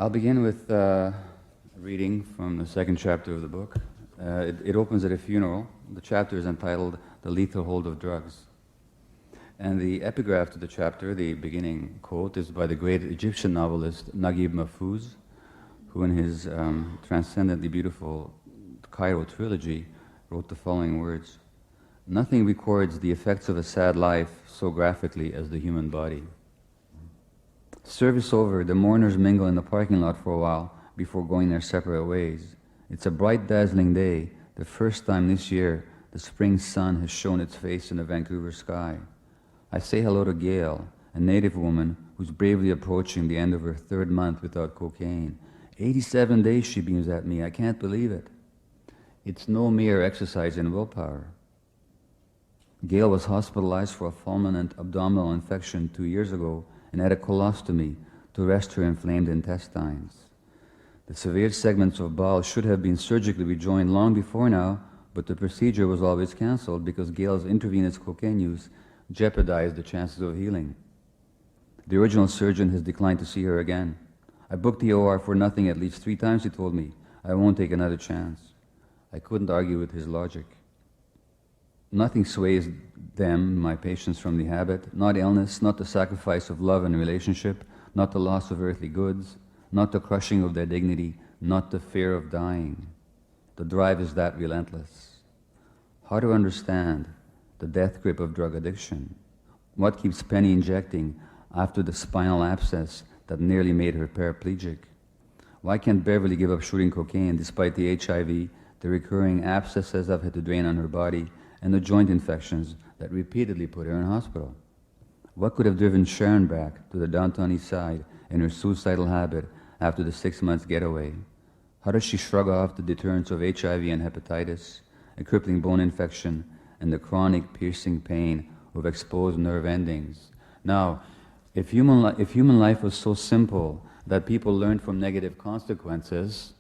I'll begin with a reading from the second chapter of the book. It opens at a funeral. The chapter is entitled The Lethal Hold of Drugs. And the epigraph to the chapter, the beginning quote, is by the great Egyptian novelist Naguib Mahfouz, who in his transcendently beautiful Cairo trilogy wrote the following words: "Nothing records the effects of a sad life so graphically as the human body. Service over, the mourners mingle in the parking lot for a while before going their separate ways. It's a bright, dazzling day, the first time this year the spring sun has shown its face in the Vancouver sky. I say hello to Gail, a native woman who's bravely approaching the end of her third month without cocaine. 87 days, she beams at me. I can't believe it. It's no mere exercise in willpower. Gail was hospitalized for a fulminant abdominal infection 2 years ago and had a colostomy to rest her inflamed intestines. The severed segments of bowel should have been surgically rejoined long before now, but the procedure was always cancelled because Gail's intravenous cocaine use jeopardized the chances of healing. The original surgeon has declined to see her again. I booked the OR for nothing at least 3 times, he told me. I won't take another chance." I couldn't argue with his logic. Nothing sways them, my patients, from the habit, not illness, not the sacrifice of love and relationship, not the loss of earthly goods, not the crushing of their dignity, not the fear of dying. The drive is that relentless. How to understand the death grip of drug addiction? What keeps Penny injecting after the spinal abscess that nearly made her paraplegic? Why can't Beverly give up shooting cocaine despite the HIV, the recurring abscesses I've had to drain on her body, and the joint infections that repeatedly put her in hospital? What could have driven Sharon back to the downtown east side in her suicidal habit after the 6 months getaway? How does she shrug off the deterrence of HIV and hepatitis, a crippling bone infection, and the chronic piercing pain of exposed nerve endings? Now, if human life was so simple that people learned from negative consequences,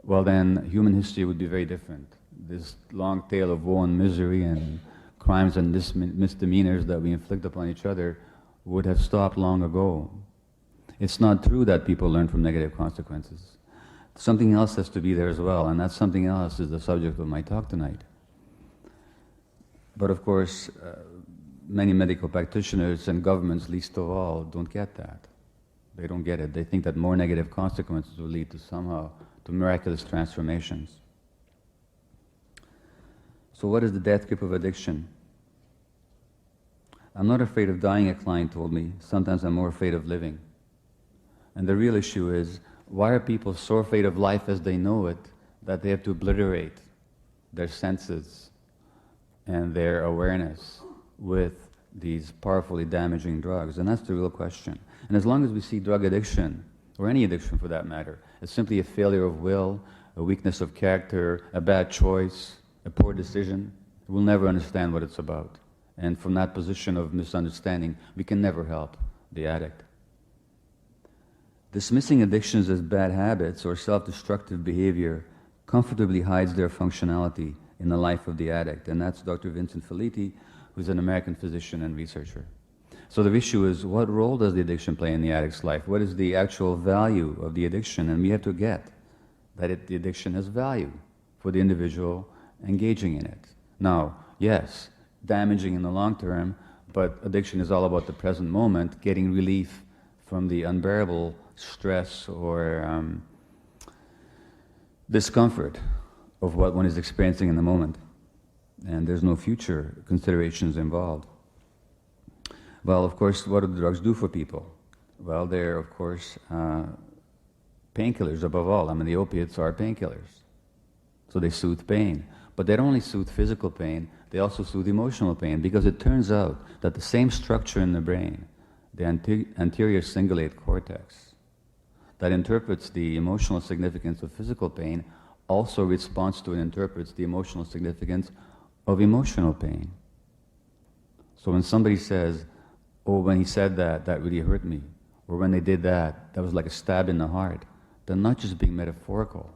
well then human history would be very different. This long tale of woe and misery and crimes and misdemeanors that we inflict upon each other would have stopped long ago. It's not true that people learn from negative consequences. Something else has to be there as well, and that something else is the subject of my talk tonight. But of course, many medical practitioners and governments, least of all, don't get that. They don't get it. They think that more negative consequences will lead to somehow to miraculous transformations. So what is the death grip of addiction? "I'm not afraid of dying," a client told me. "Sometimes I'm more afraid of living." And the real issue is, why are people so afraid of life as they know it that they have to obliterate their senses and their awareness with these powerfully damaging drugs? And that's the real question. And as long as we see drug addiction, or any addiction for that matter, as simply a failure of will, a weakness of character, a bad choice, a poor decision, we'll never understand what it's about. And from that position of misunderstanding, we can never help the addict. Dismissing addictions as bad habits or self-destructive behavior comfortably hides their functionality in the life of the addict, and that's Dr. Vincent Felitti, who's an American physician and researcher. So the issue is, what role does the addiction play in the addict's life? What is the actual value of the addiction? And we have to get that the addiction has value for the individual engaging in it. Now, yes, damaging in the long term, but addiction is all about the present moment, getting relief from the unbearable stress or discomfort of what one is experiencing in the moment. And there's no future considerations involved. Well, of course, what do the drugs do for people? Well, they're, of course, painkillers above all. I mean, the opiates are painkillers. So they soothe pain. But they don't only soothe physical pain, they also soothe emotional pain, because it turns out that the same structure in the brain, the anterior cingulate cortex, that interprets the emotional significance of physical pain, also responds to and interprets the emotional significance of emotional pain. So when somebody says, "Oh, when he said that, that really hurt me," or "when they did that, that was like a stab in the heart," they're not just being metaphorical.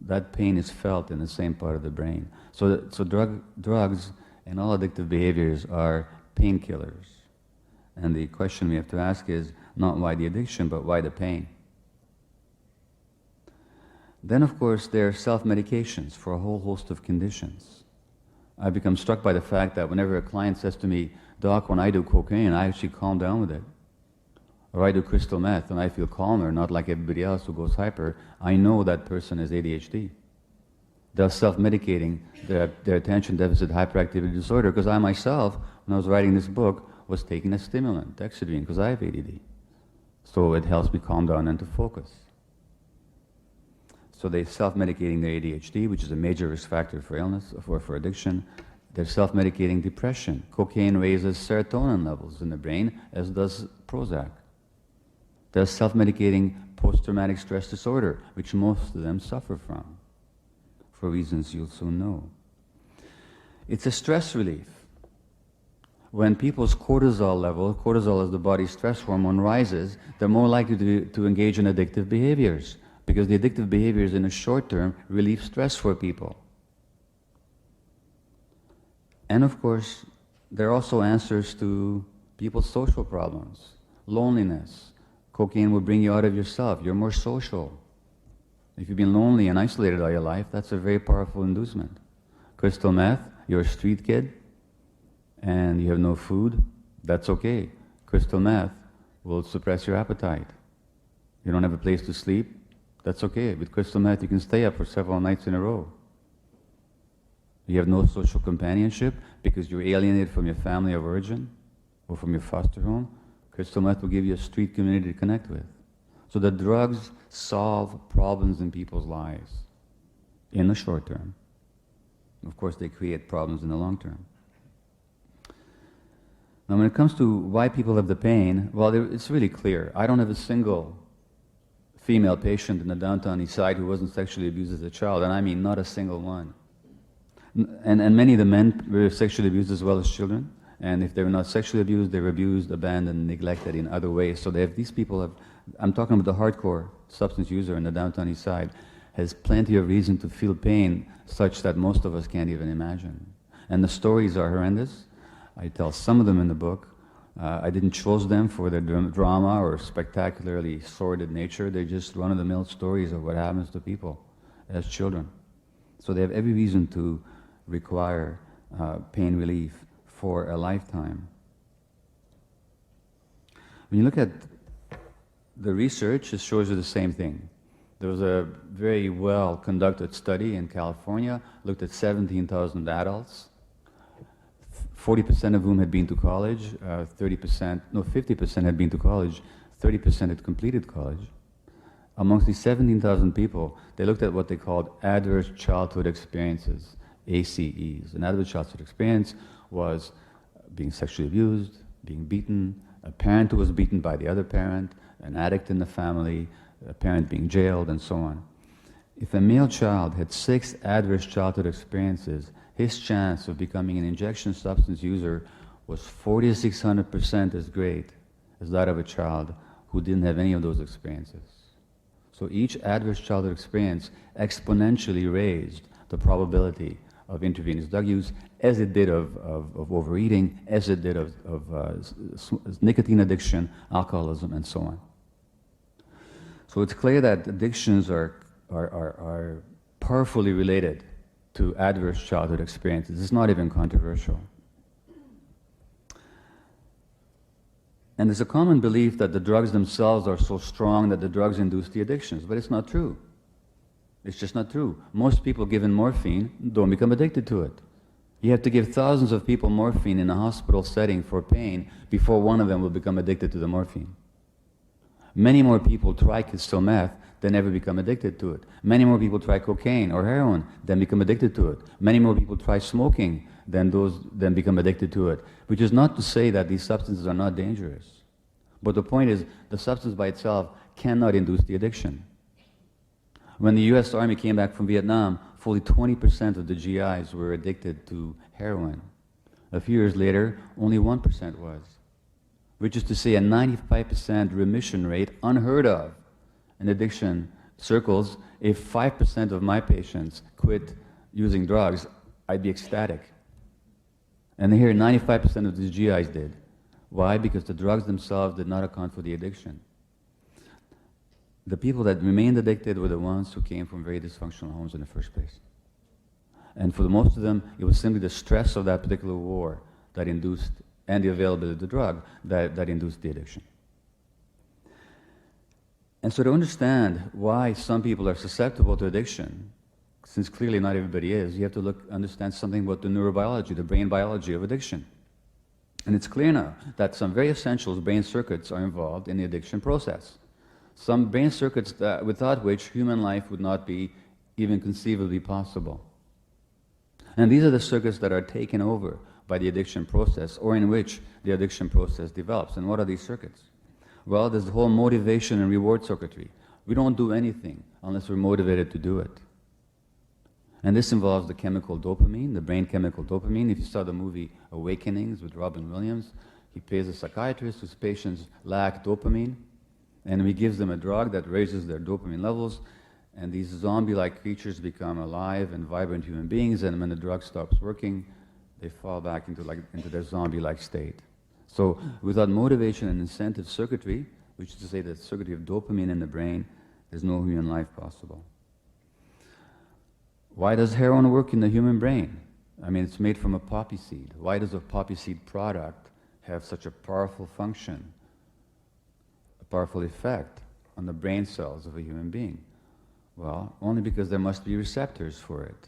That pain is felt in the same part of the brain. So drugs and all addictive behaviors are painkillers. And the question we have to ask is not why the addiction, but why the pain? Then, of course, there are self-medications for a whole host of conditions. I become struck by the fact that whenever a client says to me, "Doc, when I do cocaine, I actually calm down with it," or "I do crystal meth and I feel calmer, not like everybody else who goes hyper," I know that person has ADHD. They're self-medicating their attention deficit hyperactivity disorder, because I myself, when I was writing this book, was taking a stimulant, Dexedrine, because I have ADD. So it helps me calm down and to focus. So they're self-medicating their ADHD, which is a major risk factor for illness, for addiction. They're self-medicating depression. Cocaine raises serotonin levels in the brain, as does Prozac. They're self-medicating post-traumatic stress disorder, which most of them suffer from, for reasons you'll soon know. It's a stress relief. When people's cortisol level, cortisol is the body's stress hormone, rises, they're more likely to engage in addictive behaviors, because the addictive behaviors in the short term relieve stress for people. And of course, there are also answers to people's social problems. Loneliness. Cocaine will bring you out of yourself. You're more social. If you've been lonely and isolated all your life, that's a very powerful inducement. Crystal meth, you're a street kid, and you have no food, that's okay. Crystal meth will suppress your appetite. You don't have a place to sleep, that's okay. With crystal meth, you can stay up for several nights in a row. You have no social companionship because you're alienated from your family of origin or from your foster home. Crystal meth will give you a street community to connect with. So the drugs solve problems in people's lives in the short term. Of course, they create problems in the long term. Now, when it comes to why people have the pain, well, it's really clear. I don't have a single female patient in the downtown east side who wasn't sexually abused as a child, and I mean not a single one. And many of the men were sexually abused as well as children, and if they were not sexually abused, they were abused, abandoned, neglected in other ways. So these people I'm talking about the hardcore substance user in the downtown east side, has plenty of reason to feel pain such that most of us can't even imagine. And the stories are horrendous. I tell some of them in the book. I didn't choose them for their drama or spectacularly sordid nature. They're just run-of-the-mill stories of what happens to people as children. So they have every reason to require pain relief for a lifetime. When you look at the research, it shows you the same thing. There was a very well-conducted study in California, looked at 17,000 adults, 40% of whom had been to college, 50% had been to college, 30% had completed college. Amongst these 17,000 people, they looked at what they called adverse childhood experiences, ACEs. An adverse childhood experience was being sexually abused, being beaten, a parent who was beaten by the other parent, an addict in the family, a parent being jailed, and so on. If a male child had 6 adverse childhood experiences, his chance of becoming an injection substance user was 4,600% as great as that of a child who didn't have any of those experiences. So each adverse childhood experience exponentially raised the probability of intravenous drug use, as it did of overeating, as it did of nicotine addiction, alcoholism, and so on. So it's clear that addictions are powerfully related to adverse childhood experiences. It's not even controversial. And there's a common belief that the drugs themselves are so strong that the drugs induce the addictions, but it's not true. It's just not true. Most people given morphine don't become addicted to it. You have to give thousands of people morphine in a hospital setting for pain before one of them will become addicted to the morphine. Many more people try crystal meth than ever become addicted to it. Many more people try cocaine or heroin than become addicted to it. Many more people try smoking than become addicted to it. Which is not to say that these substances are not dangerous. But the point is, the substance by itself cannot induce the addiction. When the US Army came back from Vietnam, fully 20% of the GIs were addicted to heroin. A few years later, only 1% was. Which is to say a 95% remission rate, unheard of in addiction circles. If 5% of my patients quit using drugs, I'd be ecstatic. And here 95% of the GIs did. Why? Because the drugs themselves did not account for the addiction. the people that remained addicted were the ones who came from very dysfunctional homes in the first place. And for the most of them, it was simply the stress of that particular war that induced, and the availability of the drug, that induced the addiction. And so to understand why some people are susceptible to addiction, since clearly not everybody is, you have to understand something about the neurobiology, the brain biology of addiction. And it's clear now that some very essential brain circuits are involved in the addiction process. Some brain circuits without which human life would not be even conceivably possible. And these are the circuits that are taken over by the addiction process, or in which the addiction process develops. And what are these circuits? Well, there's the whole motivation and reward circuitry. We don't do anything unless we're motivated to do it. And this involves the chemical dopamine, the brain chemical dopamine. If you saw the movie Awakenings with Robin Williams, he plays a psychiatrist whose patients lack dopamine, and he gives them a drug that raises their dopamine levels, and these zombie-like creatures become alive and vibrant human beings, and when the drug stops working, they fall back into their zombie-like state. So without motivation and incentive circuitry, which is to say the circuitry of dopamine in the brain, there's no human life possible. Why does heroin work in the human brain? I mean, it's made from a poppy seed. Why does a poppy seed product have such a powerful function, a powerful effect on the brain cells of a human being? Well, only because there must be receptors for it.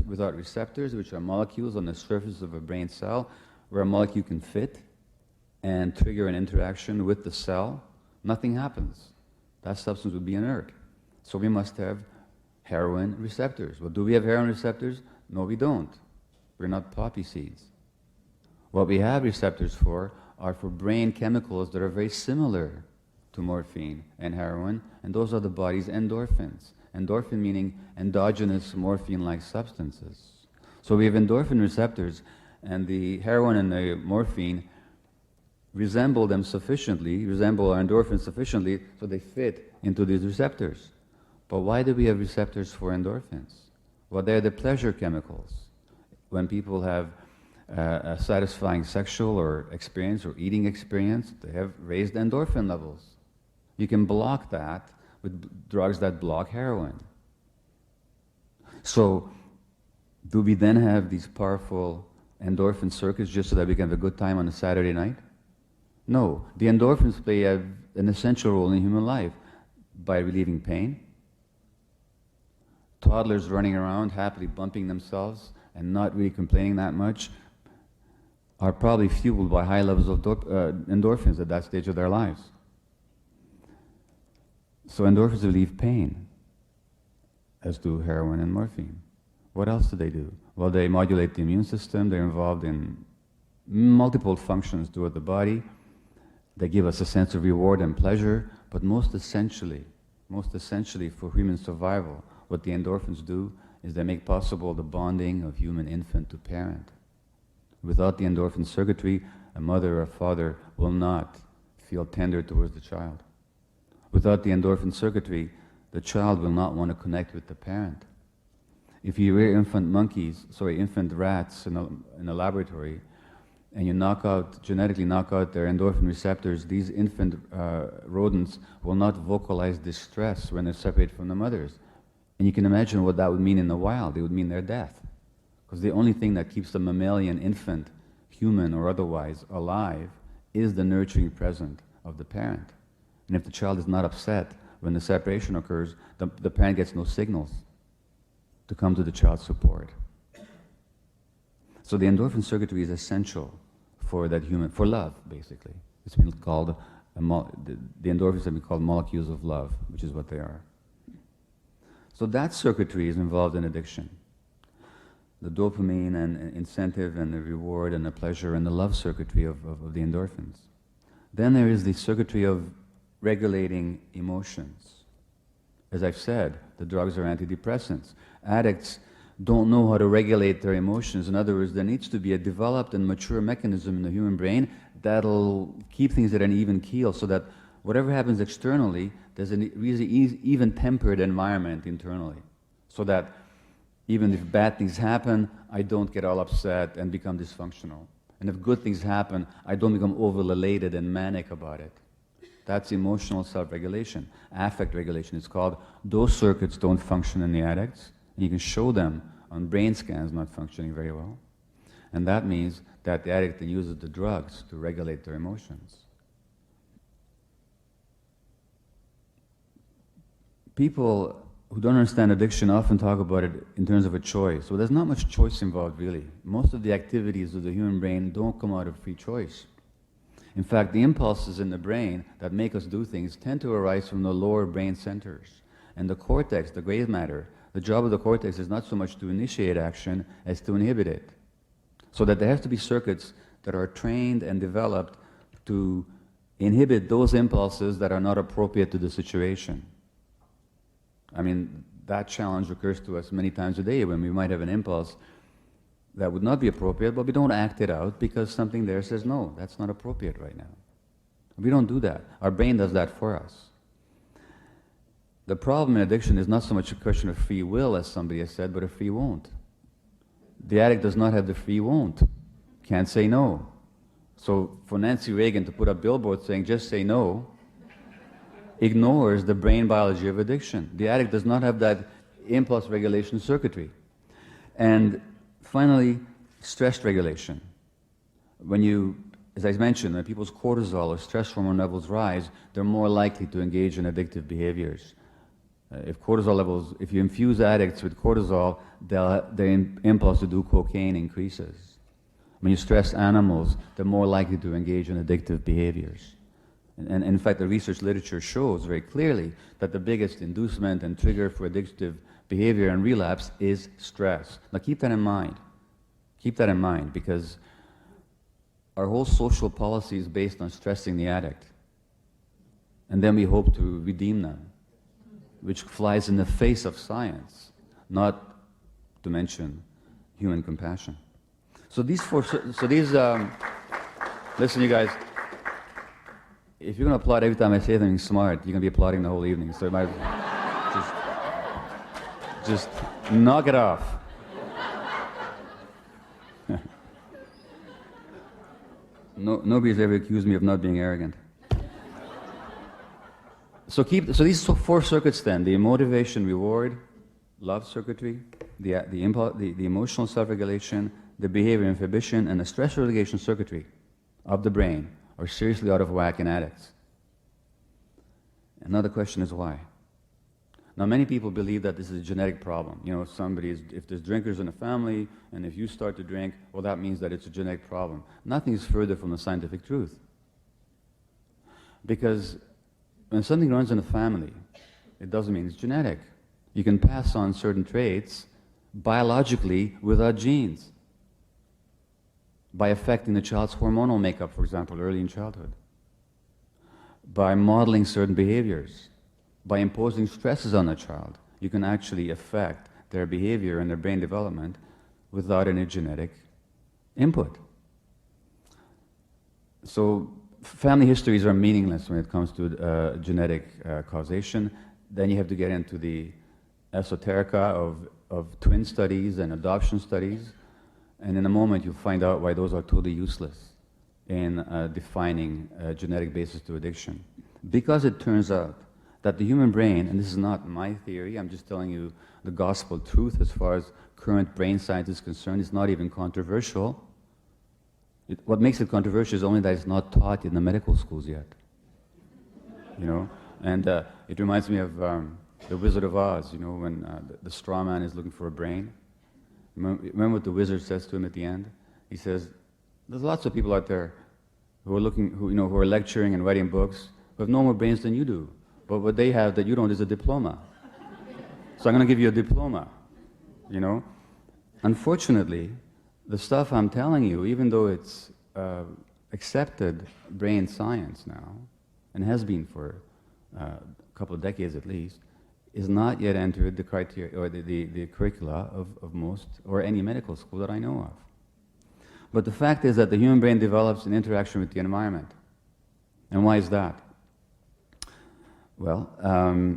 Without receptors, which are molecules on the surface of a brain cell, where a molecule can fit and trigger an interaction with the cell, nothing happens. That substance would be inert. So we must have heroin receptors. Well, do we have heroin receptors? No, we don't. We're not poppy seeds. What we have receptors for are for brain chemicals that are very similar to morphine and heroin, and those are the body's endorphins. Endorphin meaning endogenous morphine-like substances. So we have endorphin receptors, and the heroin and the morphine resemble our endorphins sufficiently so they fit into these receptors. But why do we have receptors for endorphins? Well, they're the pleasure chemicals. When people have a satisfying sexual or experience or eating experience, they have raised endorphin levels. You can block that with drugs that block heroin. So, do we then have these powerful endorphin circuits just so that we can have a good time on a Saturday night? No. The endorphins play an essential role in human life by relieving pain. Toddlers running around happily bumping themselves and not really complaining that much are probably fueled by high levels of endorphins at that stage of their lives. So endorphins relieve pain, as do heroin and morphine. What else do they do? Well, they modulate the immune system. They're involved in multiple functions throughout the body. They give us a sense of reward and pleasure, but most essentially for human survival, what the endorphins do is they make possible the bonding of human infant to parent. Without the endorphin circuitry, a mother or a father will not feel tender towards the child. Without the endorphin circuitry, the child will not want to connect with the parent. If you rear infant rats in a laboratory, and you genetically knock out their endorphin receptors, these infant rodents will not vocalize distress when they're separated from the mothers. And you can imagine what that would mean in the wild. It would mean their death. Because the only thing that keeps the mammalian infant, human or otherwise, alive is the nurturing presence of the parent. And if the child is not upset when the separation occurs, the parent gets no signals to come to the child's support. So the endorphin circuitry is essential for love, basically. It's been called, the endorphins have been called molecules of love, which is what they are. So that circuitry is involved in addiction. The dopamine and incentive and the reward and the pleasure and the love circuitry of the endorphins. Then there is the circuitry of regulating emotions. As I've said, the drugs are antidepressants. Addicts don't know how to regulate their emotions. In other words, there needs to be a developed and mature mechanism in the human brain that'll keep things at an even keel so that whatever happens externally, there's a really even-tempered environment internally. So that even if bad things happen, I don't get all upset and become dysfunctional. And if good things happen, I don't become over-elated and manic about it. That's emotional self-regulation. Affect regulation, it's called. Those circuits don't function in the addicts. And you can show them on brain scans not functioning very well. And that means that the addict then uses the drugs to regulate their emotions. People who don't understand addiction often talk about it in terms of a choice. Well, there's not much choice involved, really. Most of the activities of the human brain don't come out of free choice. In fact, the impulses in the brain that make us do things tend to arise from the lower brain centers. And the cortex, the gray matter, the job of the cortex is not so much to initiate action as to inhibit it. So that there has to be circuits that are trained and developed to inhibit those impulses that are not appropriate to the situation. I mean, that challenge occurs to us many times a day when we might have an impulse that would not be appropriate, but we don't act it out because something there says, no, that's not appropriate right now. We don't do that. Our brain does that for us. The problem in addiction is not so much a question of free will, as somebody has said, but a free won't. The addict does not have the free won't. Can't say no. So for Nancy Reagan to put up billboards saying, just say no, ignores the brain biology of addiction. The addict does not have that impulse regulation circuitry. And finally, stress regulation. When you, as I mentioned, when people's cortisol or stress hormone levels rise, they're more likely to engage in addictive behaviors. If you infuse addicts with cortisol, their impulse to do cocaine increases. When you stress animals, they're more likely to engage in addictive behaviors. And in fact, the research literature shows very clearly that the biggest inducement and trigger for addictive behavior and relapse is stress. Now keep that in mind. Keep that in mind, because our whole social policy is based on stressing the addict. And then we hope to redeem them, which flies in the face of science, not to mention human compassion. So listen, you guys, if you're going to applaud every time I say something smart, you're going to be applauding the whole evening. So you might just knock it off. Nobody's ever accused me of not being arrogant. So these four circuits then: the motivation, reward, love circuitry, the emotional self-regulation, the behavior inhibition, and the stress relegation circuitry of the brain are seriously out of whack in addicts. Another question is why? Now, many people believe that this is a genetic problem. You know, if there's drinkers in a family, and if you start to drink, well, that means that it's a genetic problem. Nothing is further from the scientific truth. Because when something runs in a family, it doesn't mean it's genetic. You can pass on certain traits biologically without genes, by affecting the child's hormonal makeup, for example, early in childhood, by modeling certain behaviors, by imposing stresses on the child. You can actually affect their behavior and their brain development without any genetic input. So family histories are meaningless when it comes to genetic causation. Then you have to get into the esoterica of twin studies and adoption studies. And in a moment, you'll find out why those are totally useless in defining a genetic basis to addiction. Because it turns out that the human brain, and this is not my theory, I'm just telling you the gospel truth as far as current brain science is concerned, it's not even controversial. What makes it controversial is only that it's not taught in the medical schools yet. You know? And it reminds me of The Wizard of Oz, you know, when the straw man is looking for a brain. Remember what the wizard says to him at the end? He says, there's lots of people out there who are lecturing and writing books who have no more brains than you do. But what they have that you don't is a diploma. So I'm going to give you a diploma, you know? Unfortunately, the stuff I'm telling you, even though it's accepted brain science now, and has been for a couple of decades at least, is not yet entered the criteria or the curricula of most or any medical school that I know of. But the fact is that the human brain develops in interaction with the environment. And why is that? Well,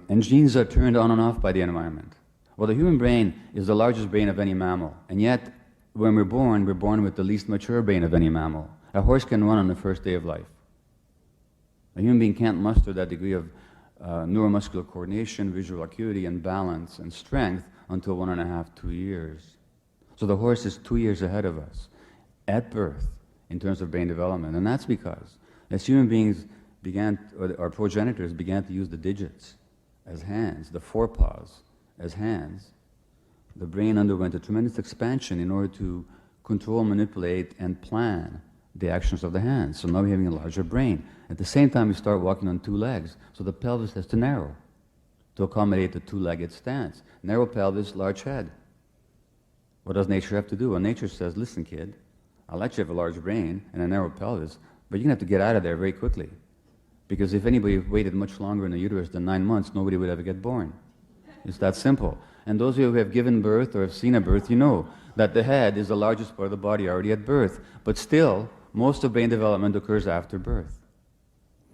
and genes are turned on and off by the environment. Well, the human brain is the largest brain of any mammal, and yet when we're born with the least mature brain of any mammal. A horse can run on the first day of life. A human being can't muster that degree of neuromuscular coordination, visual acuity, and balance and strength until 1.5, 2 years. So the horse is 2 years ahead of us at birth in terms of brain development. And that's because as human beings our progenitors began to use the digits as hands, the forepaws as hands, the brain underwent a tremendous expansion in order to control, manipulate, and plan the actions of the hands. So now we're having a larger brain. At the same time, we start walking on 2 legs, so the pelvis has to narrow to accommodate the 2-legged stance. Narrow pelvis, large head. What does nature have to do? Well, nature says, listen, kid, I'll let you have a large brain and a narrow pelvis, but you're going to have to get out of there very quickly. Because if anybody waited much longer in the uterus than 9 months, nobody would ever get born. It's that simple. And those of you who have given birth or have seen a birth, you know that the head is the largest part of the body already at birth. But still, most of brain development occurs after birth.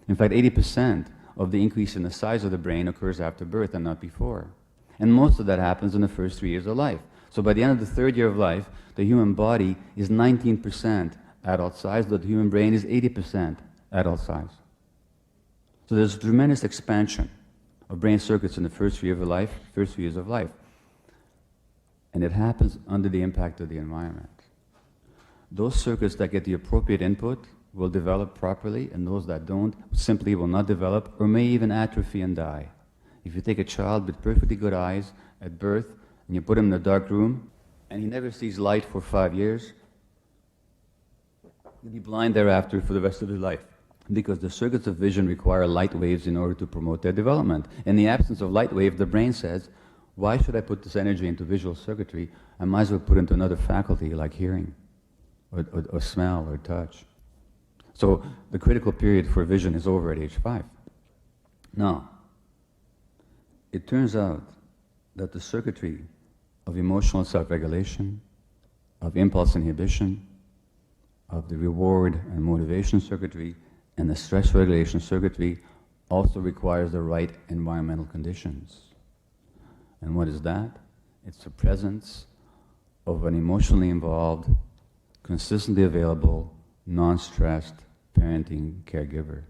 In fact, 80% of the increase in the size of the brain occurs after birth and not before. And most of that happens in the first 3 years of life. So by the end of the 3rd year of life, the human body is 19% adult size, but the human brain is 80% adult size. So there's a tremendous expansion of brain circuits in the first 3 years of life. And it happens under the impact of the environment. Those circuits that get the appropriate input will develop properly, and those that don't simply will not develop or may even atrophy and die. If you take a child with perfectly good eyes at birth and you put him in a dark room and he never sees light for 5 years, he'll be blind thereafter for the rest of his life, because the circuits of vision require light waves in order to promote their development. In the absence of light wave, the brain says, why should I put this energy into visual circuitry? I might as well put it into another faculty like hearing or smell or touch. So the critical period for vision is over at age 5. Now, it turns out that the circuitry of emotional self-regulation, of impulse inhibition, of the reward and motivation circuitry, and the stress regulation circuitry also requires the right environmental conditions. And what is that? It's the presence of an emotionally involved, consistently available, non-stressed parenting caregiver.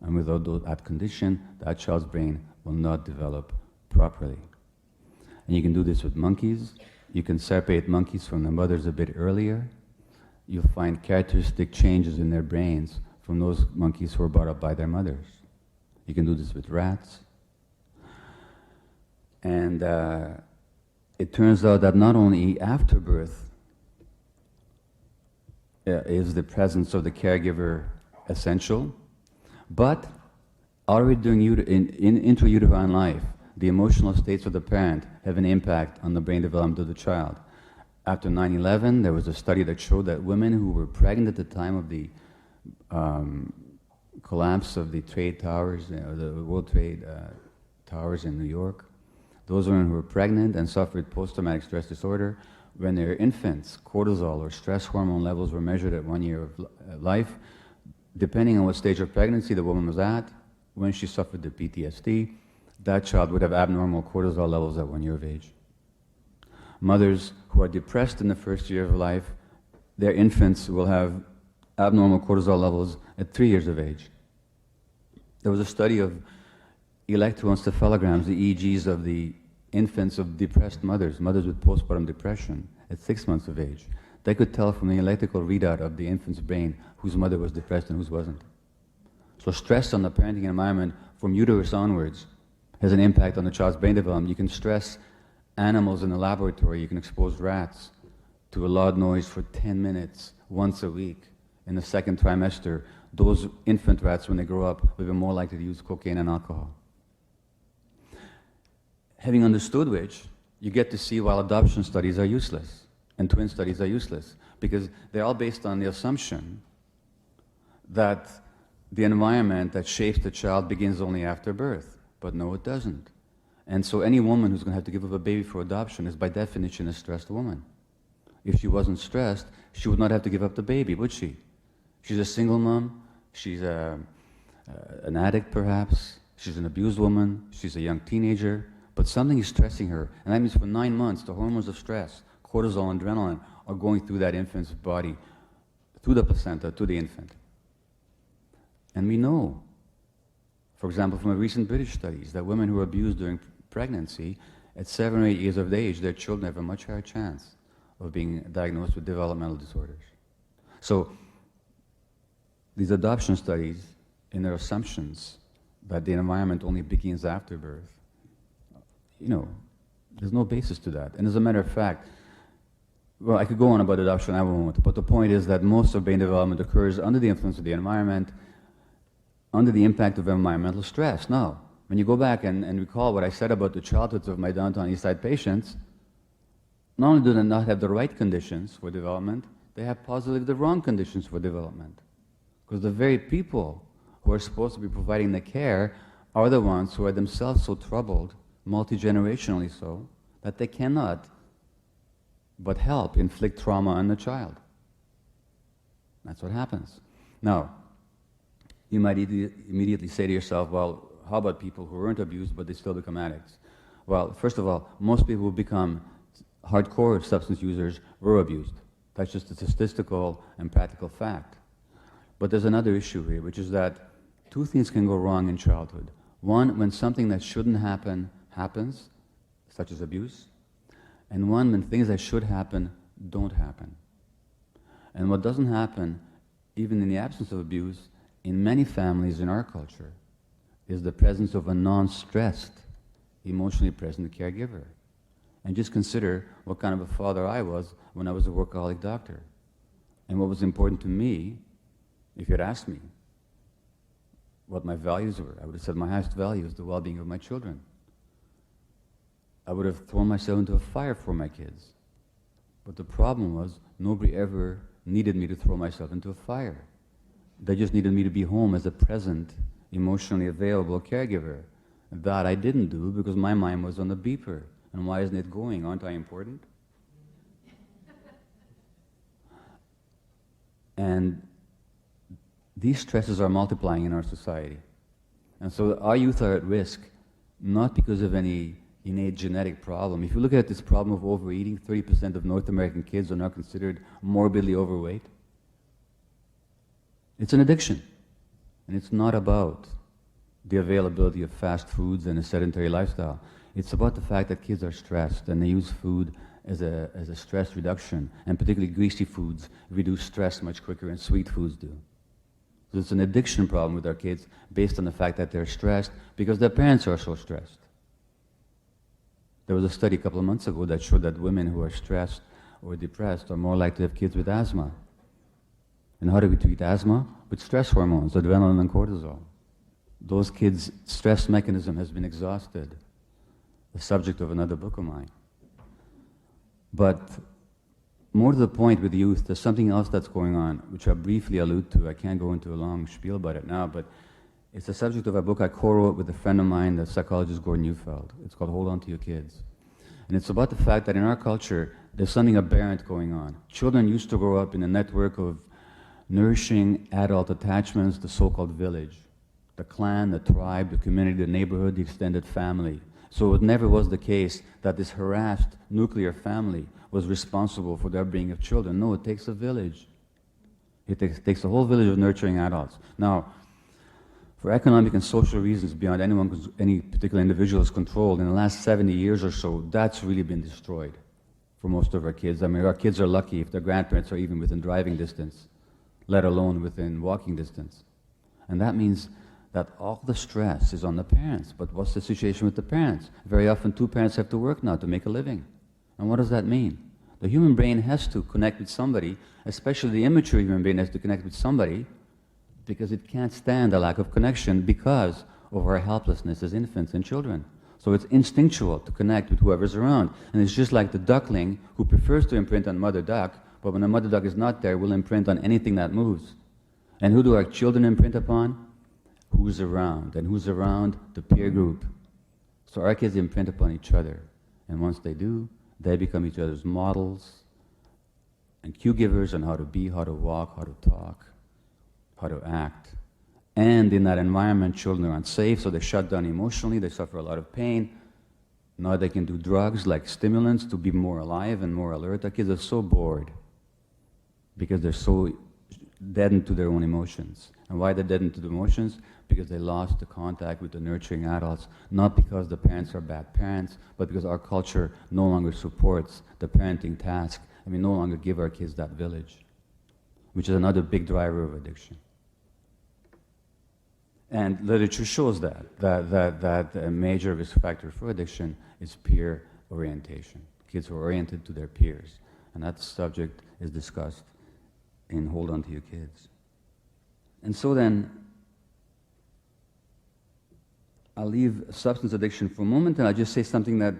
And without that condition, that child's brain will not develop properly. And you can do this with monkeys. You can separate monkeys from their mothers a bit earlier. You'll find characteristic changes in their brains from those monkeys who were brought up by their mothers. You can do this with rats. And it turns out that not only after birth is the presence of the caregiver essential, but already during intrauterine life, the emotional states of the parent have an impact on the brain development of the child. After 9/11, there was a study that showed that women who were pregnant at the time of the collapse of the trade towers, the World Trade Towers in New York, those women who were pregnant and suffered post-traumatic stress disorder, when they were infants, cortisol or stress hormone levels were measured at 1 year of life. Depending on what stage of pregnancy the woman was at, when she suffered the PTSD, that child would have abnormal cortisol levels at 1 year of age. Mothers who are depressed in the first year of life, their infants will have abnormal cortisol levels at 3 years of age. There was a study of electroencephalograms, the EEGs of the infants of depressed mothers with postpartum depression at 6 months of age. They could tell from the electrical readout of the infant's brain whose mother was depressed and whose wasn't. So stress on the parenting environment from uterus onwards has an impact on the child's brain development. You can stress animals in the laboratory. You can expose rats to a loud noise for 10 minutes once a week. In the second trimester, those infant rats, when they grow up, will be more likely to use cocaine and alcohol. Having understood which, you get to see why adoption studies are useless and twin studies are useless, because they're all based on the assumption that the environment that shapes the child begins only after birth. But no, it doesn't. And so any woman who's going to have to give up a baby for adoption is by definition a stressed woman. If she wasn't stressed, she would not have to give up the baby, would she? She's a single mom, she's an addict perhaps, she's an abused woman, she's a young teenager, but something is stressing her. And that means for 9 months, the hormones of stress, cortisol and adrenaline, are going through that infant's body, through the placenta, to the infant. And we know, for example, from a recent British studies, that women who are abused during pregnancy, at 7 or 8 years of age, their children have a much higher chance of being diagnosed with developmental disorders. So these adoption studies, in their assumptions that the environment only begins after birth, there's no basis to that. And as a matter of fact, well, I could go on about adoption, I won't, but the point is that most of brain development occurs under the influence of the environment, under the impact of environmental stress. Now, when you go back and recall what I said about the childhoods of my downtown East Side patients, not only do they not have the right conditions for development, they have positively the wrong conditions for development. Because the very people who are supposed to be providing the care are the ones who are themselves so troubled, multi-generationally so, that they cannot but help inflict trauma on the child. That's what happens. Now, you might immediately say to yourself, well, how about people who weren't abused but they still become addicts? Well, first of all, most people who become hardcore substance users were abused. That's just a statistical and practical fact. But there's another issue here, which is that two things can go wrong in childhood. One, when something that shouldn't happen happens, such as abuse, and one, when things that should happen don't happen. And what doesn't happen, even in the absence of abuse, in many families in our culture, is the presence of a non-stressed, emotionally present caregiver. And just consider what kind of a father I was when I was a workaholic doctor. And what was important to me, if you'd asked me what my values were, I would have said my highest value is the well-being of my children. I would have thrown myself into a fire for my kids. But the problem was, nobody ever needed me to throw myself into a fire. They just needed me to be home as a present, emotionally available caregiver. That I didn't do because my mind was on the beeper. And why isn't it going? Aren't I important? And these stresses are multiplying in our society. And so our youth are at risk, not because of any innate genetic problem. If you look at this problem of overeating, 30% of North American kids are now considered morbidly overweight. It's an addiction. And it's not about the availability of fast foods and a sedentary lifestyle. It's about the fact that kids are stressed and they use food as a stress reduction, and particularly greasy foods reduce stress much quicker than sweet foods do. So it's an addiction problem with our kids based on the fact that they're stressed because their parents are so stressed. There was a study a couple of months ago that showed that women who are stressed or depressed are more likely to have kids with asthma. And how do we treat asthma? With stress hormones, adrenaline and cortisol. Those kids' stress mechanism has been exhausted, the subject of another book of mine. But more to the point with youth, there's something else that's going on, which I briefly allude to. I can't go into a long spiel about it now, but it's the subject of a book I co-wrote with a friend of mine, the psychologist Gordon Neufeld. It's called Hold On to Your Kids. And it's about the fact that in our culture, there's something aberrant going on. Children used to grow up in a network of nourishing adult attachments, the so-called village, the clan, the tribe, the community, the neighborhood, the extended family. So it never was the case that this harassed nuclear family was responsible for the upbringing of children. No, it takes a village. It takes a whole village of nurturing adults. Now, for economic and social reasons beyond any particular individual's control, in the last 70 years or so, that's really been destroyed for most of our kids. I mean, our kids are lucky if their grandparents are even within driving distance, let alone within walking distance. And that means that all the stress is on the parents. But what's the situation with the parents? Very often two parents have to work now to make a living. And what does that mean? The human brain has to connect with somebody, especially the immature human brain has to connect with somebody, because it can't stand a lack of connection because of our helplessness as infants and children. So it's instinctual to connect with whoever's around. And it's just like the duckling who prefers to imprint on mother duck, but when the mother duck is not there, will imprint on anything that moves. And who do our children imprint upon? Who's around. And who's around? The peer group. So our kids imprint upon each other. And once they do, they become each other's models and cue givers on how to be, how to walk, how to talk, how to act. And in that environment, children are unsafe, so they shut down emotionally, they suffer a lot of pain. Now they can do drugs like stimulants to be more alive and more alert. Our kids are so bored because they're deadened to their own emotions. And why they're deadened to the emotions? Because they lost the contact with the nurturing adults, not because the parents are bad parents, but because our culture no longer supports the parenting task, and we no longer give our kids that village, which is another big driver of addiction. And literature shows that a major risk factor for addiction is peer orientation. Kids who are oriented to their peers. And that subject is discussed in Hold On to Your Kids. And so then, I'll leave substance addiction for a moment, and I'll just say something that,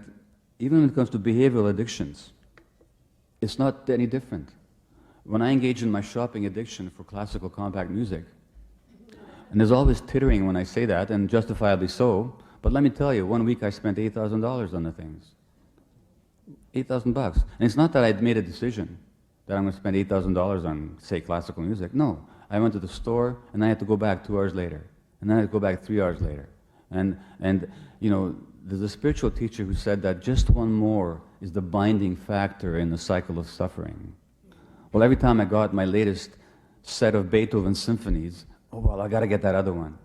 even when it comes to behavioral addictions, it's not any different. When I engage in my shopping addiction for classical compact music, and there's always tittering when I say that, and justifiably so, but let me tell you, one week I spent $8,000 on the things. $8,000. And it's not that I'd made a decision that I'm going to spend $8,000 on, say, classical music. No. I went to the store, and I had to go back 2 hours later. And then I had to go back 3 hours later. And you know, there's a spiritual teacher who said that just one more is the binding factor in the cycle of suffering. Well, every time I got my latest set of Beethoven symphonies, oh, well, I got to get that other one.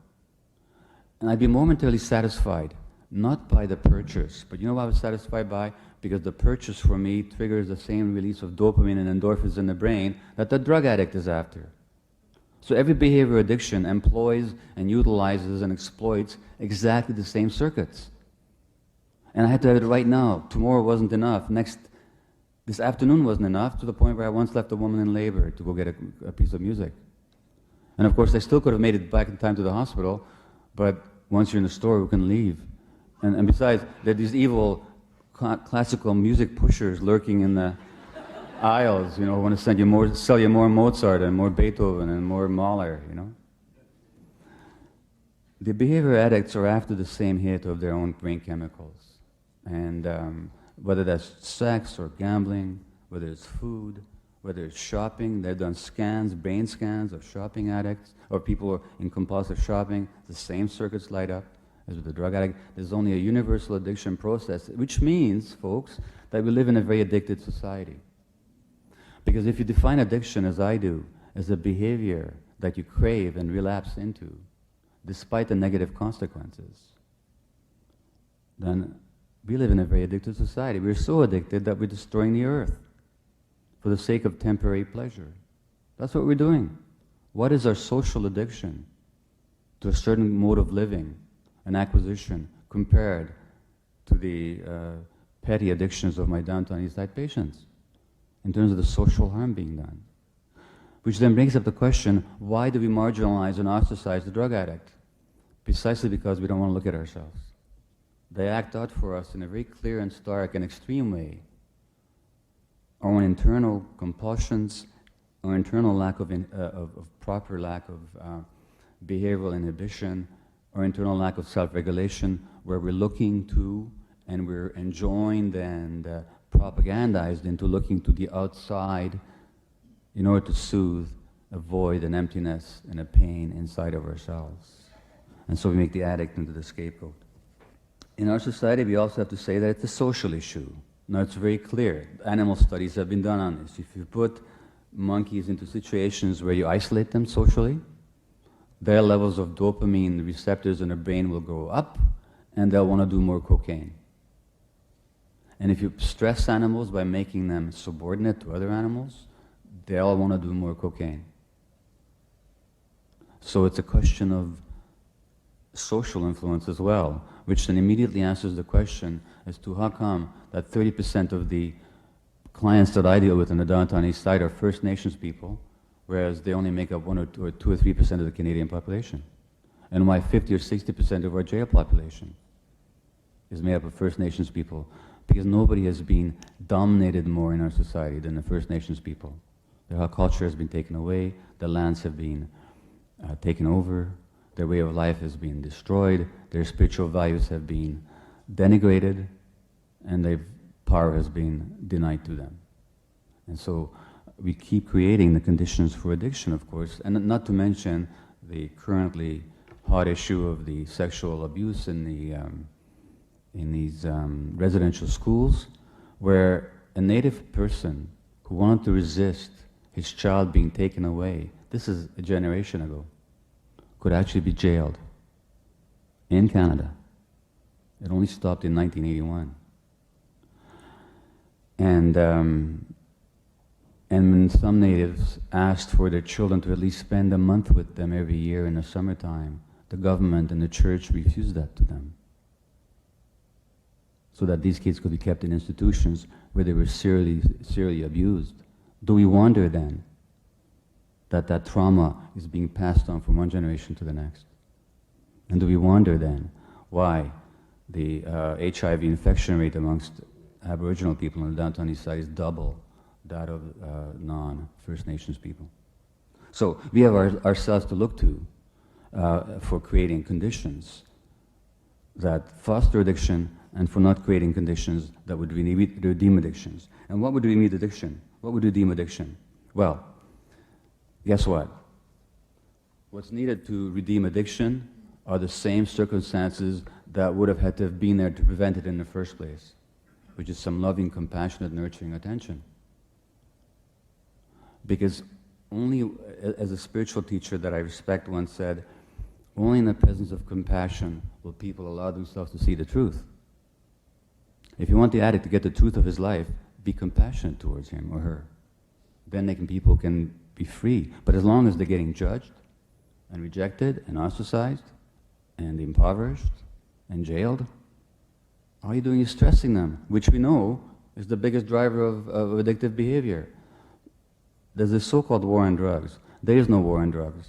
And I'd be momentarily satisfied, not by the purchase, but you know what I was satisfied by? Because the purchase for me triggers the same release of dopamine and endorphins in the brain that the drug addict is after. So every behavior addiction employs and utilizes and exploits exactly the same circuits. And I had to have it right now. Tomorrow wasn't enough. This afternoon wasn't enough, to the point where I once left a woman in labor to go get a piece of music. And of course, I still could have made it back in time to the hospital, but once you're in the store, you can leave. And besides, there are these evil classical music pushers lurking in the aisles, you know, want to sell you more Mozart and more Beethoven and more Mahler, you know. The behavior addicts are after the same hit of their own brain chemicals. And whether that's sex or gambling, whether it's food, whether it's shopping, they've done scans, brain scans of shopping addicts, or people who are in compulsive shopping, the same circuits light up as with the drug addict. There's only a universal addiction process, which means, folks, that we live in a very addicted society. Because if you define addiction, as I do, as a behavior that you crave and relapse into, despite the negative consequences, then we live in a very addicted society. We're so addicted that we're destroying the earth for the sake of temporary pleasure. That's what we're doing. What is our social addiction to a certain mode of living and acquisition compared to the petty addictions of my downtown East Side patients in terms of the social harm being done? Which then brings up the question, why do we marginalize and ostracize the drug addict? Precisely because we don't want to look at ourselves. They act out for us in a very clear and stark and extreme way our own internal compulsions, our internal lack of proper lack of behavioral inhibition, our internal lack of self-regulation, where we're looking to and we're enjoined and propagandized into looking to the outside in order to soothe a void, an emptiness, and a pain inside of ourselves. And so we make the addict into the scapegoat. In our society, we also have to say that it's a social issue. Now, it's very clear. Animal studies have been done on this. If you put monkeys into situations where you isolate them socially, their levels of dopamine receptors in their brain will go up, and they'll want to do more cocaine. And if you stress animals by making them subordinate to other animals, they'll want to do more cocaine. So it's a question of social influence as well, which then immediately answers the question as to how come that 30% of the clients that I deal with in the downtown East Side are First Nations people, whereas they only make up 1 or 2 or 3% of the Canadian population. And why 50 or 60% of our jail population is made up of First Nations people. Because nobody has been dominated more in our society than the First Nations people. Their culture has been taken away, their lands have been taken over, their way of life has been destroyed, their spiritual values have been denigrated, and their power has been denied to them. And so we keep creating the conditions for addiction, of course, and not to mention the currently hot issue of the sexual abuse in these residential schools, where a native person who wanted to resist his child being taken away this is a generation ago, could actually be jailed in Canada. It only stopped in 1981. And when some natives asked for their children to at least spend a month with them every year in the summertime, the government and the church refused that to them, so that these kids could be kept in institutions where they were serially abused. Do we wonder then that trauma is being passed on from one generation to the next? And do we wonder then why the HIV infection rate amongst Aboriginal people in the downtown east side is double that of non-First Nations people? So we have ourselves to look to for creating conditions that foster addiction and for not creating conditions that would redeem addictions. And what would redeem addiction? What would redeem addiction? Well, guess what? What's needed to redeem addiction are the same circumstances that would have had to have been there to prevent it in the first place, which is some loving, compassionate, nurturing attention. Because only, as a spiritual teacher that I respect once said, only in the presence of compassion will people allow themselves to see the truth. If you want the addict to get the truth of his life, be compassionate towards him or her. Then people can be free. But as long as they're getting judged and rejected and ostracized and impoverished and jailed, all you're doing is stressing them, which we know is the biggest driver of addictive behavior. There's this so-called war on drugs. There is no war on drugs.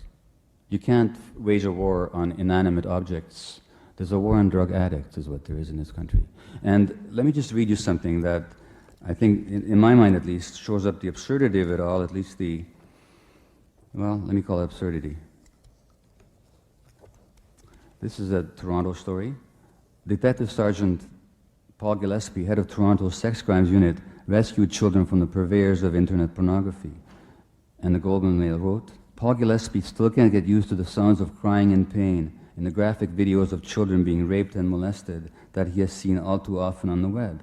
You can't wage a war on inanimate objects. There's a war on drug addicts is what there is in this country. And let me just read you something that I think, in my mind at least, shows up the absurdity of it all, at least let me call it absurdity. This is a Toronto story. Detective Sergeant Paul Gillespie, head of Toronto's sex crimes unit, rescued children from the purveyors of internet pornography. And the Golden Mail wrote, Paul Gillespie still can't get used to the sounds of crying and pain in the graphic videos of children being raped and molested that he has seen all too often on the web.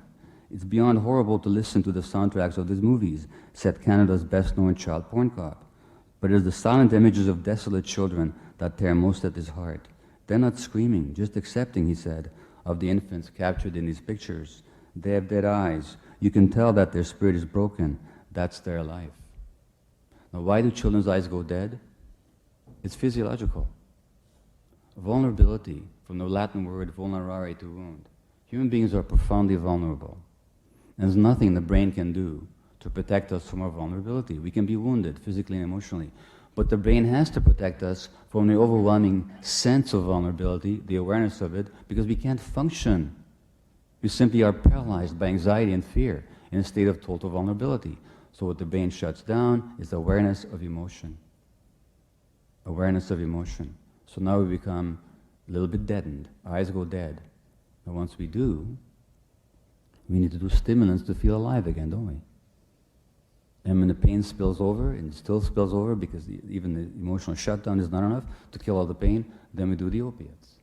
It's beyond horrible to listen to the soundtracks of these movies, said Canada's best-known child porn cop. But it is the silent images of desolate children that tear most at his heart. They're not screaming, just accepting, he said, of the infants captured in these pictures. They have dead eyes. You can tell that their spirit is broken. That's their life. Now, why do children's eyes go dead? It's physiological. Vulnerability, from the Latin word vulnerare, to wound. Human beings are profoundly vulnerable. And there's nothing the brain can do to protect us from our vulnerability. We can be wounded physically and emotionally. But the brain has to protect us from the overwhelming sense of vulnerability, the awareness of it, because we can't function. We simply are paralyzed by anxiety and fear in a state of total vulnerability. So what the brain shuts down is awareness of emotion. Awareness of emotion. So now we become a little bit deadened. Our eyes go dead. And once we do, we need to do stimulants to feel alive again, don't we? And when the pain spills over, and it still spills over because even the emotional shutdown is not enough to kill all the pain, then we do the opiates.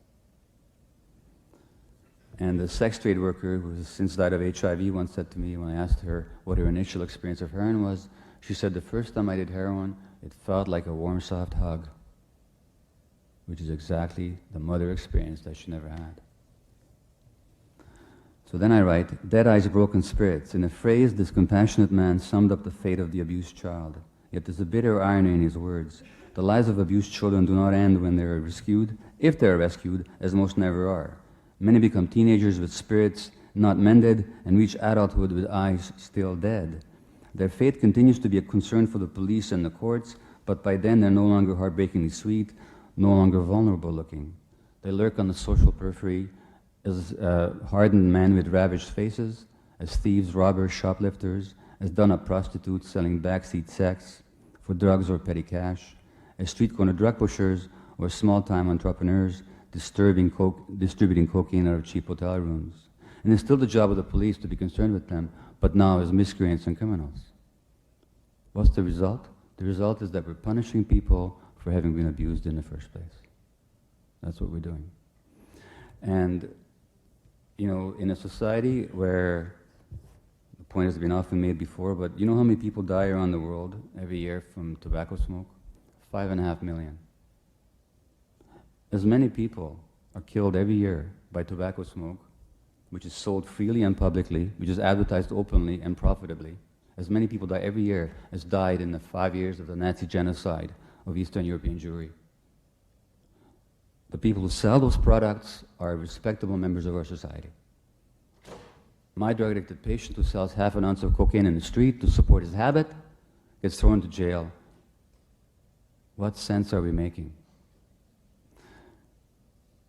And the sex trade worker, who has since died of HIV, once said to me when I asked her what her initial experience of heroin was, she said, the first time I did heroin, it felt like a warm, soft hug, which is exactly the mother experience that she never had. So then I write, Dead Eyes, Broken Spirits. In a phrase, this compassionate man summed up the fate of the abused child. Yet there's a bitter irony in his words. The lives of abused children do not end when they are rescued, if they are rescued, as most never are. Many become teenagers with spirits not mended and reach adulthood with eyes still dead. Their fate continues to be a concern for the police and the courts, but by then they're no longer heartbreakingly sweet, no longer vulnerable looking. They lurk on the social periphery as hardened men with ravaged faces, as thieves, robbers, shoplifters, as done-up prostitutes selling backseat sex for drugs or petty cash, as street corner drug pushers or small-time entrepreneurs distributing cocaine out of cheap hotel rooms. And it's still the job of the police to be concerned with them, but now as miscreants and criminals. What's the result? The result is that we're punishing people for having been abused in the first place. That's what we're doing. And you know, in a society where, the point has been often made before, but you know how many people die around the world every year from tobacco smoke? 5.5 million. As many people are killed every year by tobacco smoke, which is sold freely and publicly, which is advertised openly and profitably. As many people die every year as died in the 5 years of the Nazi genocide of Eastern European Jewry. The people who sell those products are respectable members of our society. My drug-addicted patient who sells half an ounce of cocaine in the street to support his habit gets thrown to jail. What sense are we making?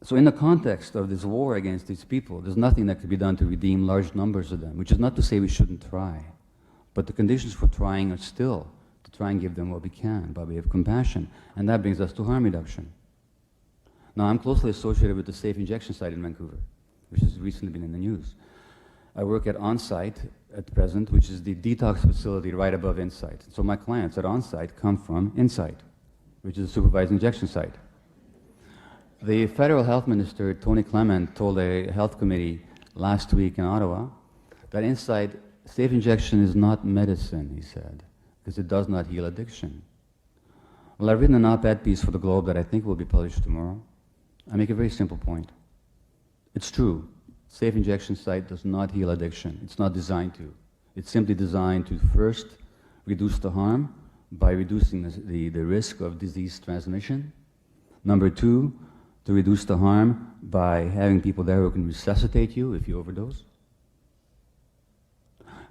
So in the context of this war against these people, there's nothing that could be done to redeem large numbers of them, which is not to say we shouldn't try. But the conditions for trying are still to try and give them what we can by way of compassion. And that brings us to harm reduction. Now, I'm closely associated with the safe injection site in Vancouver, which has recently been in the news. I work at On-Site at present, which is the detox facility right above Insight. So my clients at On-Site come from Insight, which is a supervised injection site. The federal health minister, Tony Clement, told a health committee last week in Ottawa that Insight safe injection is not medicine, he said, because it does not heal addiction. Well, I've written an op-ed piece for the Globe that I think will be published tomorrow. I make a very simple point. It's true. Safe injection site does not heal addiction. It's not designed to. It's simply designed to first reduce the harm by reducing the risk of disease transmission. Number two, to reduce the harm by having people there who can resuscitate you if you overdose.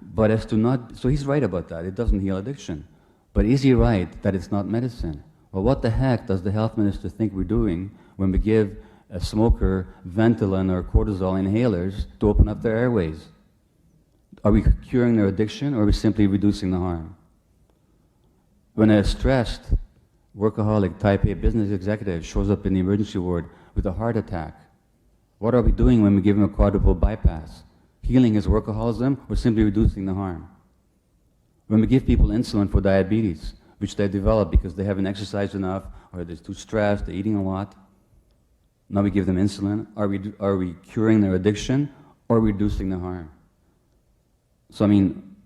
But as to not, so he's right about that, it doesn't heal addiction. But is he right that it's not medicine? Well, what the heck does the health minister think we're doing when we give a smoker Ventolin or cortisol inhalers to open up their airways? Are we curing their addiction, or are we simply reducing the harm? When a stressed, workaholic, type A business executive shows up in the emergency ward with a heart attack, what are we doing when we give him a quadruple bypass? Healing his workaholism or simply reducing the harm? When we give people insulin for diabetes, which they develop because they haven't exercised enough or they're too stressed, they're eating a lot, now we give them insulin, are we curing their addiction or reducing the harm? So I mean,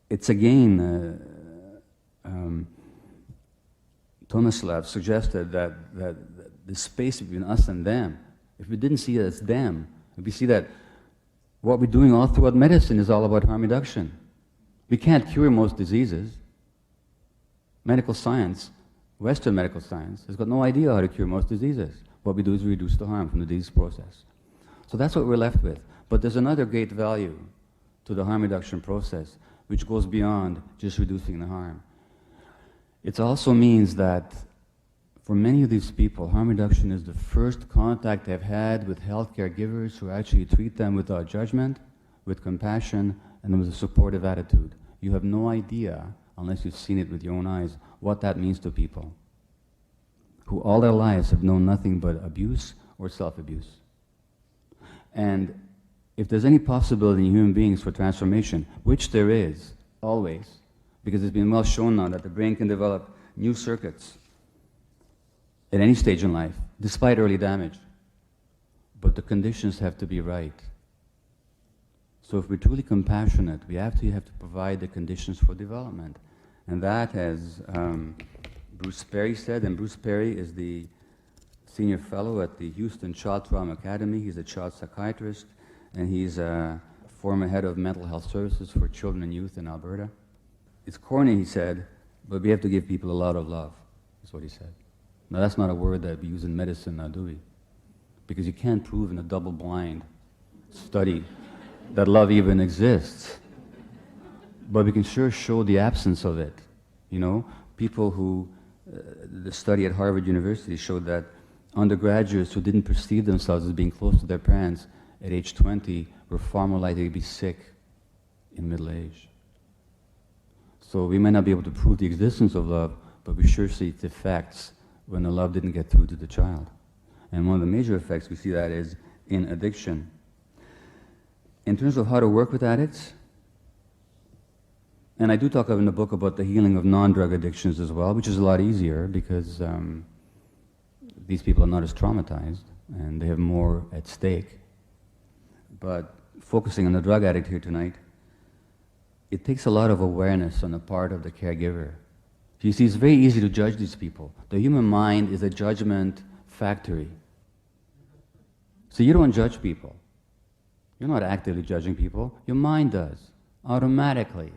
it's again, Tomislav suggested that the space between us and them, if we didn't see it as them, if we see that what we're doing all throughout medicine is all about harm reduction. We can't cure most diseases. Medical science, Western medical science, has got no idea how to cure most diseases. What we do is we reduce the harm from the disease process. So that's what we're left with. But there's another great value to the harm reduction process, which goes beyond just reducing the harm. It also means that for many of these people, harm reduction is the first contact they've had with healthcare givers who actually treat them without judgment, with compassion, and with a supportive attitude. You have no idea, unless you've seen it with your own eyes, what that means to people who all their lives have known nothing but abuse or self-abuse. And if there's any possibility in human beings for transformation, which there is, always, because it's been well shown now that the brain can develop new circuits at any stage in life, despite early damage. But the conditions have to be right. So if we're truly compassionate, we actually have to provide the conditions for development. And that, as Bruce Perry said, and Bruce Perry is the senior fellow at the Houston Child Trauma Academy. He's a child psychiatrist, and he's a former head of mental health services for children and youth in Alberta. It's corny, he said, but we have to give people a lot of love, is what he said. Now, that's not a word that we use in medicine now, do we? Because you can't prove in a double-blind study that love even exists. But we can sure show the absence of it. You know, people who, the study at Harvard University showed that undergraduates who didn't perceive themselves as being close to their parents at age 20 were far more likely to be sick in middle age. So we might not be able to prove the existence of love, but we sure see its effects when the love didn't get through to the child. And one of the major effects we see that is in addiction. In terms of how to work with addicts, and I do talk in the book about the healing of non-drug addictions as well, which is a lot easier because these people are not as traumatized and they have more at stake. But focusing on the drug addict here tonight, it takes a lot of awareness on the part of the caregiver. You see, it's very easy to judge these people. The human mind is a judgment factory. So you don't judge people. You're not actively judging people. Your mind does, automatically.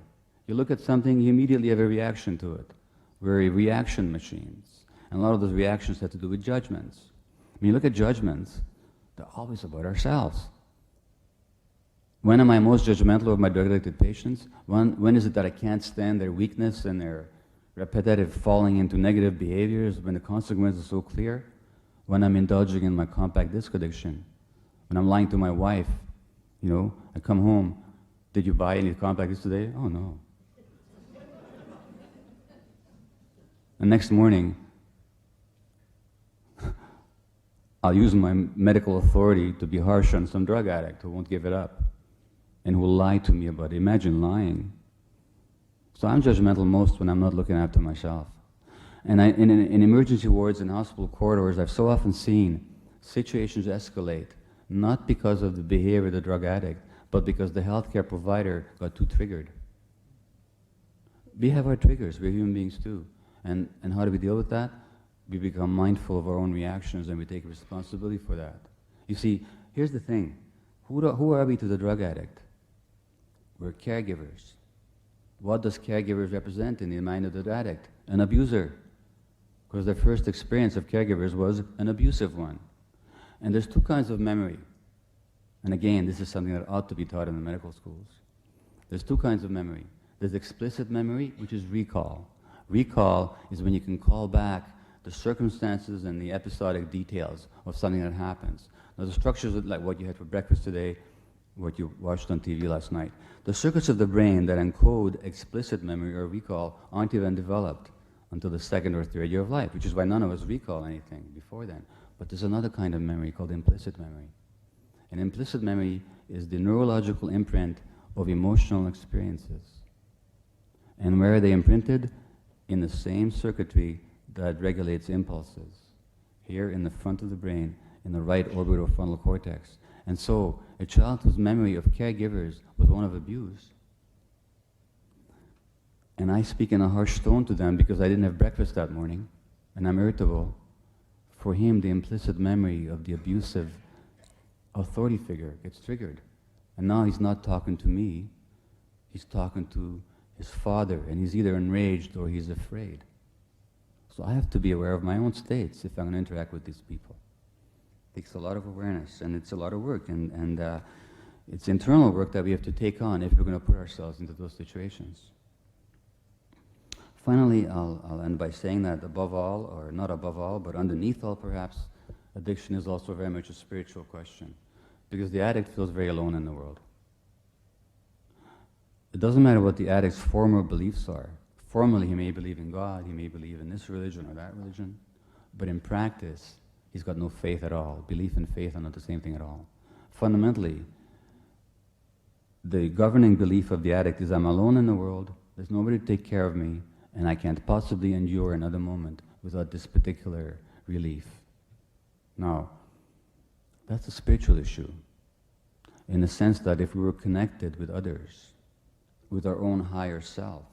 You look at something, you immediately have a reaction to it. We're reaction machines. And a lot of those reactions have to do with judgments. When you look at judgments, they're always about ourselves. When am I most judgmental of my drug-addicted patients? When is it that I can't stand their weakness and their repetitive falling into negative behaviors, when the consequences are so clear? When I'm indulging in my compact disc addiction, when I'm lying to my wife, you know, I come home, did you buy any compact discs today? Oh no. And next morning, I'll use my medical authority to be harsh on some drug addict who won't give it up and who will lie to me about it. Imagine lying. So I'm judgmental most when I'm not looking after myself. And in emergency wards and hospital corridors, I've so often seen situations escalate, not because of the behavior of the drug addict, but because the healthcare provider got too triggered. We have our triggers, we're human beings too. And how do we deal with that? We become mindful of our own reactions and we take responsibility for that. You see, here's the thing. Who are we to the drug addict? We're caregivers. What does caregivers represent in the mind of the addict? An abuser. Because their first experience of caregivers was an abusive one. And there's two kinds of memory. And again, this is something that ought to be taught in the medical schools. There's two kinds of memory. There's explicit memory, which is recall. Recall is when you can call back the circumstances and the episodic details of something that happens. Now the structures of like what you had for breakfast today, what you watched on TV last night, the circuits of the brain that encode explicit memory or recall aren't even developed until the second or third year of life, which is why none of us recall anything before then. But there's another kind of memory called implicit memory. And implicit memory is the neurological imprint of emotional experiences. And where are they imprinted? In the same circuitry that regulates impulses, here in the front of the brain, in the right orbitofrontal cortex. And so, a child whose memory of caregivers was one of abuse, and I speak in a harsh tone to them because I didn't have breakfast that morning, and I'm irritable, for him the implicit memory of the abusive authority figure gets triggered. And now he's not talking to me, he's talking to his father, and he's either enraged or he's afraid. So I have to be aware of my own states if I'm going to interact with these people. It takes a lot of awareness, and it's a lot of work, and it's internal work that we have to take on if we're going to put ourselves into those situations. Finally, I'll end by saying that above all, or not above all, but underneath all perhaps, addiction is also very much a spiritual question, because the addict feels very alone in the world. It doesn't matter what the addict's former beliefs are. Formally, he may believe in God, he may believe in this religion or that religion, but in practice, he's got no faith at all. Belief and faith are not the same thing at all. Fundamentally, the governing belief of the addict is I'm alone in the world, there's nobody to take care of me, and I can't possibly endure another moment without this particular relief. Now, that's a spiritual issue, in the sense that if we were connected with others, with our own higher self,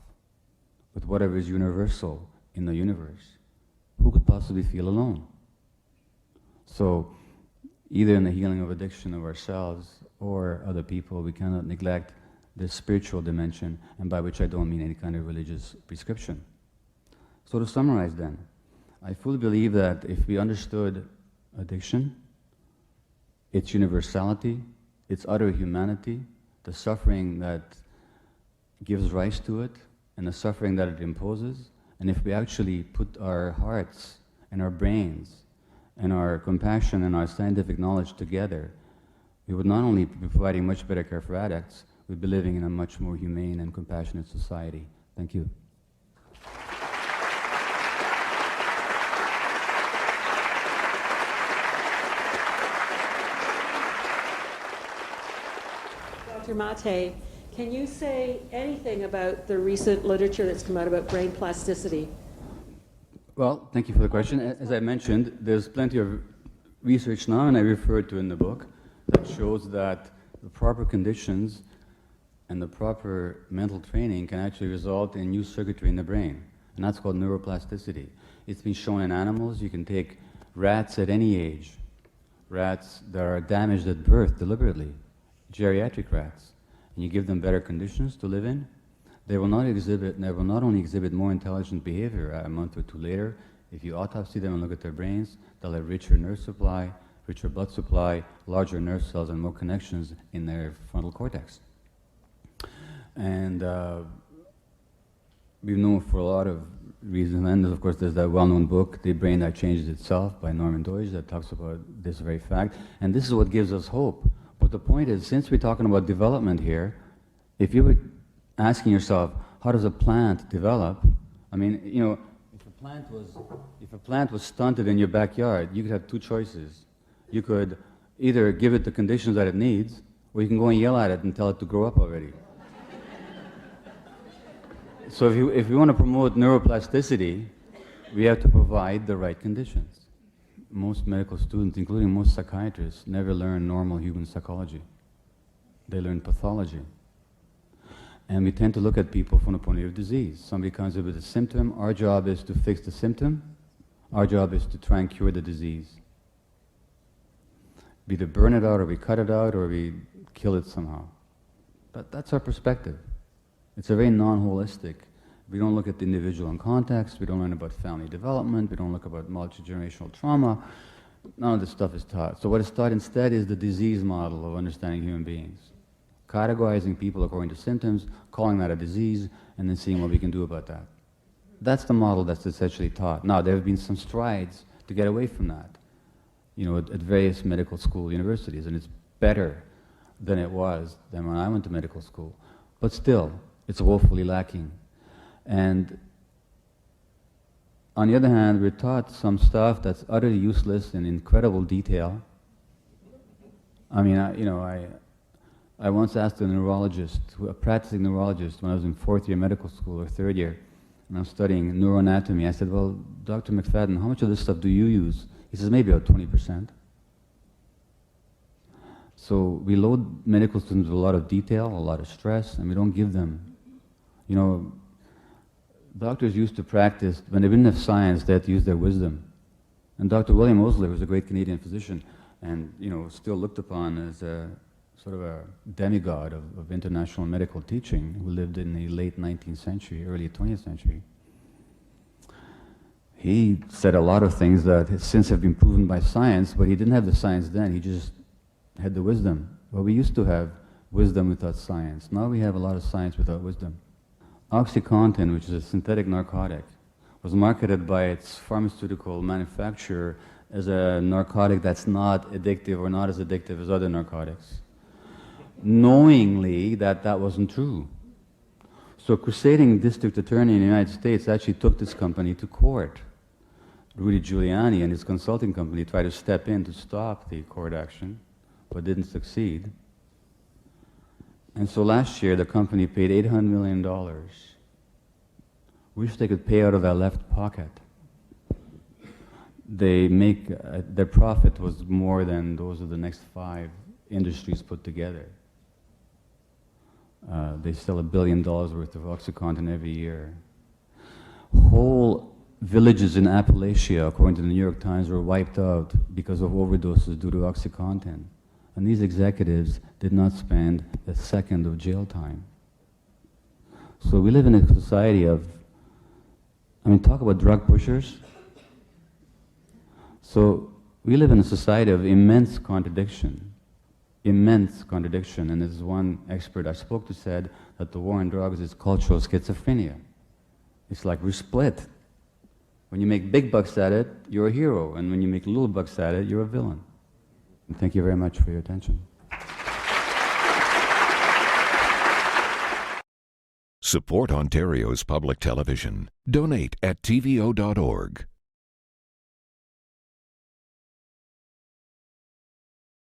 with whatever is universal in the universe, who could possibly feel alone? So, either in the healing of addiction of ourselves or other people, we cannot neglect the spiritual dimension, and by which I don't mean any kind of religious prescription. So to summarize then, I fully believe that if we understood addiction, its universality, its utter humanity, the suffering that gives rise to it, and the suffering that it imposes, and if we actually put our hearts and our brains and our compassion and our scientific knowledge together, we would not only be providing much better care for addicts, we'd be living in a much more humane and compassionate society. Thank you. Dr. Mate, can you say anything about the recent literature that's come out about brain plasticity? Well, thank you for the question. As I mentioned, there's plenty of research now, and I referred to in the book, that shows that the proper conditions and the proper mental training can actually result in new circuitry in the brain. and that's called neuroplasticity. It's been shown in animals. You can take rats at any age, rats that are damaged at birth deliberately, geriatric rats, and you give them better conditions to live in, they will not only exhibit more intelligent behavior a month or two later. If you autopsy them and look at their brains, they'll have richer nerve supply, richer blood supply, larger nerve cells, and more connections in their frontal cortex. And we've known for a lot of reasons, and of course there's that well-known book, The Brain That Changes Itself, by Norman Doidge, that talks about this very fact. And this is what gives us hope. But the point is, since we're talking about development here, if you were asking yourself, how does a plant develop? I mean, you know, if a plant was stunted in your backyard, you could have two choices. You could either give it the conditions that it needs, or you can go and yell at it and tell it to grow up already. So if we want to promote neuroplasticity, we have to provide the right conditions. Most medical students, including most psychiatrists, never learn normal human psychology. They learn pathology. And we tend to look at people from the point of view of disease. Somebody comes in with a symptom, our job is to fix the symptom, our job is to try and cure the disease. We either burn it out, or we cut it out, or we kill it somehow. That's our perspective. It's a very non-holistic. We don't look at the individual in context, we don't learn about family development, we don't look about multi-generational trauma. None of this stuff is taught. So what is taught instead is the disease model of understanding human beings. Categorizing people according to symptoms, calling that a disease, and then seeing what we can do about that. That's the model that's essentially taught. Now, there have been some strides to get away from that, you know, at various medical school universities, and it's better than it was than when I went to medical school. But still, it's woefully lacking. And on the other hand, we're taught some stuff that's utterly useless in incredible detail. I mean, I once asked a neurologist, a practicing neurologist, when I was in fourth year medical school or third year, and I was studying neuroanatomy. I said, well, Dr. McFadden, how much of this stuff do you use? He says, maybe about 20%. So we load medical students with a lot of detail, a lot of stress, and we don't give them, you know, doctors used to practice, when they didn't have science, they had to use their wisdom. And Dr. William Osler was a great Canadian physician, and, you know, still looked upon as a sort of a demigod of international medical teaching, who lived in the late 19th century, early 20th century. He said a lot of things that since have been proven by science, but he didn't have the science then, he just had the wisdom. Well, we used to have wisdom without science. Now we have a lot of science without wisdom. OxyContin, which is a synthetic narcotic, was marketed by its pharmaceutical manufacturer as a narcotic that's not addictive or not as addictive as other narcotics, knowingly that wasn't true. So a crusading district attorney in the United States actually took this company to court. Rudy Giuliani and his consulting company tried to step in to stop the court action, but didn't succeed. And so last year the company paid $800 million. Wish they could pay out of their left pocket. They make, their profit was more than those of the next 5 industries put together. They sell $1 billion worth of OxyContin every year. Whole villages in Appalachia, according to the New York Times, were wiped out because of overdoses due to OxyContin. And these executives did not spend a second of jail time. So we live in a society of, I mean, talk about drug pushers. So we live in a society of immense contradiction. And as one expert I spoke to said that the war on drugs is cultural schizophrenia. It's like we're split. When you make big bucks at it, you're a hero, and when you make little bucks at it, you're a villain. And thank you very much for your attention. Support Ontario's public television. Donate at tvo.org.